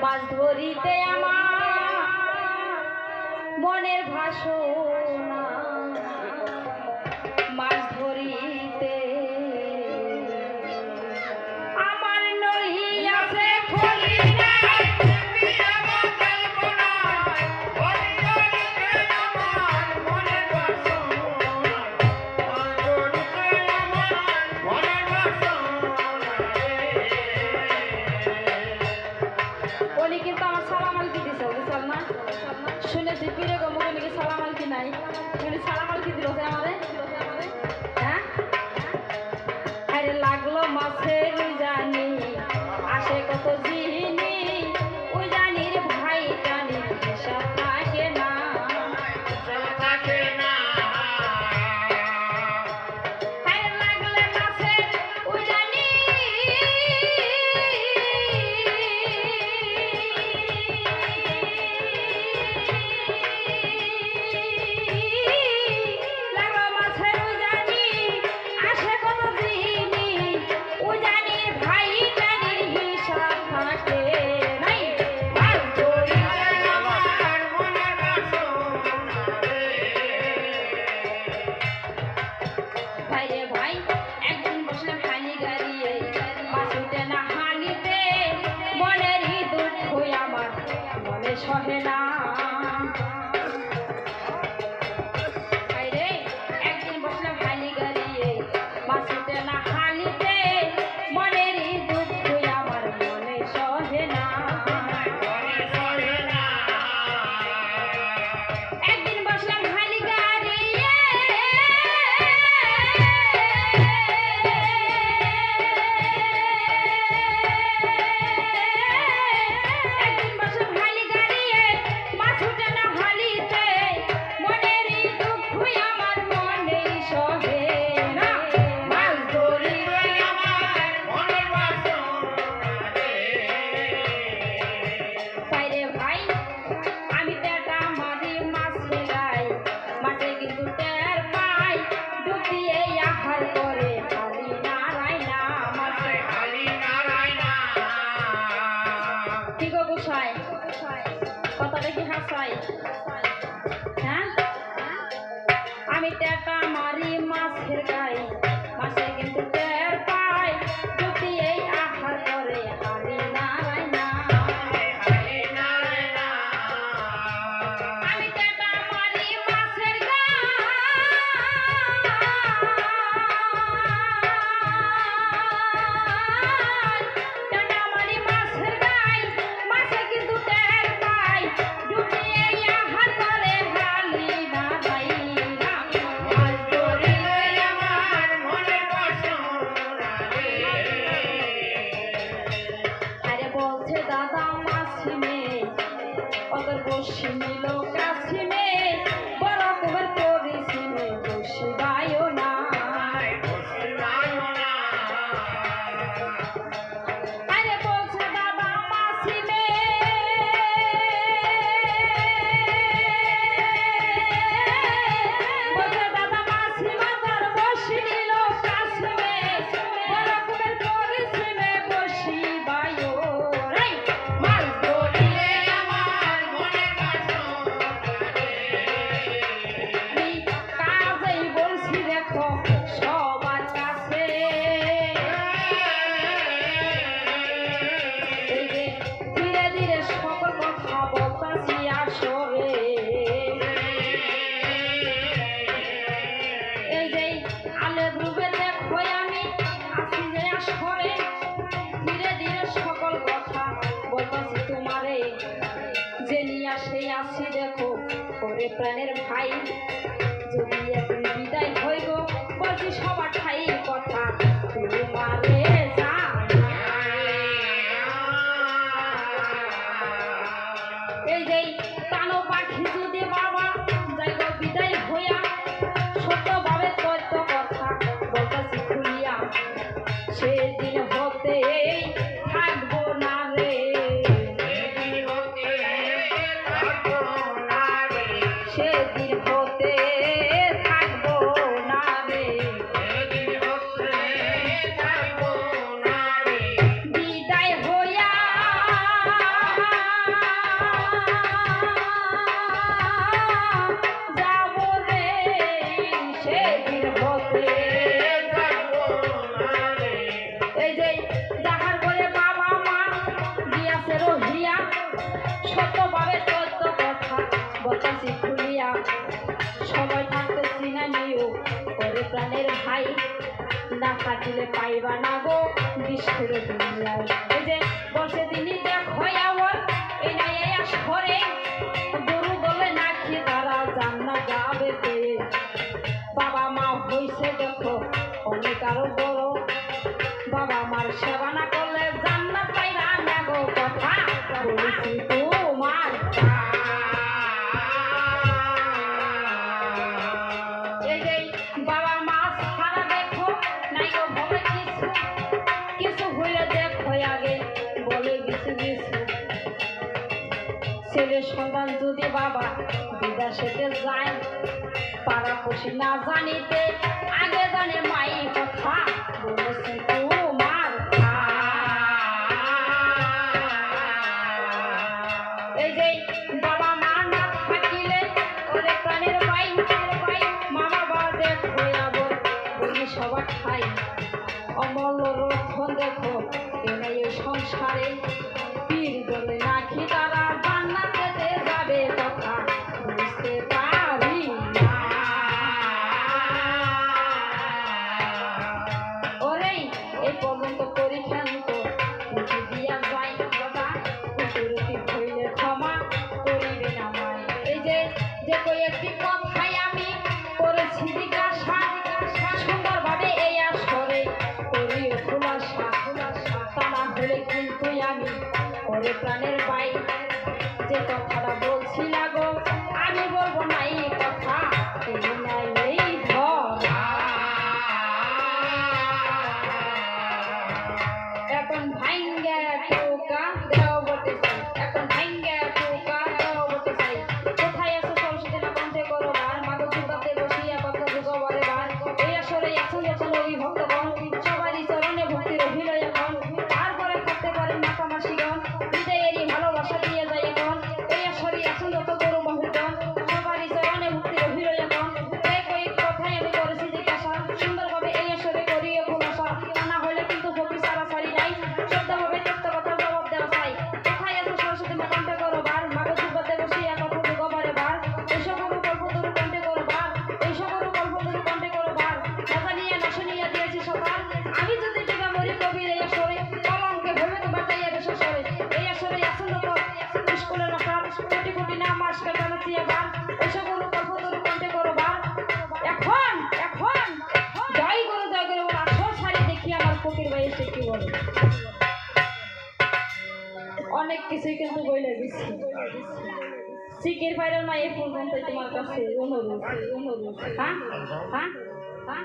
মাছ ধরিতে আমার মনের ভাষণা, মাছ ধরিতে আমার নহি আছে ফলি শুনেছি পীরে গমকে নাকি সালামাল কি নাই, সালামাল কি দিল আমারে? হ্যাঁ, আরে লাগলো মাছের জানি আসে কত জিনি, ওই জানির ভাই জানি হিসাব থাকে না, সহে না। একদিন বসলাম হালি গাড়িয়ে, মাছ উঠে না হালিতে, মনেরই দুঃখ আমার মনে সহে না। একদিন বসলাম হালি গাড়িয়ে, কথাটা কি হাসাই? হ্যাঁ, আমি টাকা মারি মাছের গায়ে, মাছে কিন্তু টের পাই যদি এই আহার করে হালি নারায় না। আমি টাকা মারি মাছের গায়ে, টাকা মারি মাছের গায়ে, মাছে কিন্তু টের পাই যদি এই আহার করে হালি নারায় না। মাছ ধরিলে আমার মনের বাসনা রে। আরে বলছে দাদা মাসিমে ওদের বসি নিল কাছিমে, বড় কুমার পরিসিমে বসি বায়ো না। আরে বলছে দাদা মাসিমে বলছে দাদা মাসিমা তোর বসি নিল কাছিমে, বড় কুমার পরিসিমে বসি বায়ো রে। মাছ ধরিলে আমার মনের বাসনা রে। আমি কাজেই বলছি দেখো সবার কাছে, এই যে ধীরে ধীরে সকল কথা বলতাছি আসরে, এই যে আলে ডুবে দেখো আমি আসি যে আসরে, ধীরে ধীরে সকল কথা বলতাছি তোমারে, যে নিয়ে আসে আসি দেখো ওরে প্রাণের ভাই, যদি একদিন বিদায় হইব বলছি সবার ঠাই কথা তোমারে এই যে কালো পাখি যদি বাবা যাইব বিদায় হইয়া, সত্যভাবে তথ্য কথা বলতেছি খুলিয়া, সেদিন হতে থাকবো না রে, সেদিন হতে খাটিলে পাইবা না গো বিশ্বের দুনিয়ায়। এই যে বলছে তিনি দেখো আমার এই নাই এই আসরে গরু দলে নাকি তারা জান্নাত যাবে পেয়ে। বাবা মা হইছে দেখো অনেক আরো বড়, বাবা মার সেবা না করলে জান্নাত পাইবা না গো কথা বলেছি তোমার। এই যে বাবা মা ছাড়া দেখো নাই গো বলে কিছু, কিছু হইলে দেখো আগে বলে কিছু কিছু। ছেলের সন্তান যদি বাবা বিদেশেতে যায় পাড়াপড়শি না জানিতে আগে জানে মাই কথা বলেছি তোমার। এই যে বাবা মা না থাকিলে ওরে প্রাণের ভাই মামা বাদে হইয়াবো বলি সবার খাই অমূল্য রক্ষণ দেখো এই সংসারে পীর বলে নাকি তারা জান্নাতে যাবে কথা বুঝতে পারি না। ওরে এই পর্যন্ত পরীক্ষান্ত দিয়া যায় কথা কুকুরটি হইলে ক্ষমা করিবে না মায়। এই যে যে কয়েকটি কথাই আমি করেছি জিজ্ঞাসা সুন্দরভাবে এই আসরে করিও খুলাসা, তা না হলে কিন্তু আমি ওরে প্রাণের বাই যে কথাটা বলছি লাগো আমি বলবো না এই কথা এই নাই এই ধর। এখন ভাঙ্গা টোকা দেওয়া বটে চাই, এখন ভাঙ্গা টোকা দেওয়া বটে চাই। কোথায় আছো সরস্বতী না কণ্ঠে করো বার মাগো চুপাতে বসিয়া কথা যুগবারে বার। এই আসরে এখন যখন ওই ভক্তগণ সবারই চরণে ভক্তি রহিল এখন, তারপরে থাকতে পারেন মাতামাসিগণ হৃদয়েরই ভালোবাসা দিয়ে যায় এখন। এই আসরে এখন যত গরু মহিগণ সবারই চরণে ভক্তি রহিল এখন। এই কয়েক কথাই আমি করেছি জিজ্ঞাসা সুন্দরভাবে এই আসরে করিয়ে খোলাসা, তা না হলে কিন্তু ফকির সারাসারি নাই শ্রদ্ধাভাবে তত্ত্ব কথা জবাব দেওয়া চাই। কোথায় আছে সরস্বতী মা কণ্ঠে করো বার মাগো চুপাতে বসিয়া কথা যুগবারে বার। এই সকল কল্পতরু কণ্ঠে করো বার, এই সকল কল্পতরু কণ্ঠে করো বার। রাজা নিয়ে নশনিয়া দিয়েছি সকাল আমি যদি টিকা মরি কবির এই আসরে কলমকে ভেবে তো বাঁচাইয়া বেশ সরে। এই আসরে আসন যত স্কুলের মাস্টার কোটি কোটি নাম মাস্টার জানাচ্ছি এবার এই সকল কল্পতরু কণ্ঠে করো বার। এখন এখন জয় করে বলে আসো সারি দেখি আমার ফকির ভাই এসে কি বলে। অনেক কিছুই কিন্তু বইলে দিচ্ছি শিখের পাইলেও না এই পর্যন্ত তোমার কাছে অনুরোধ। হ্যাঁ হ্যাঁ হ্যাঁ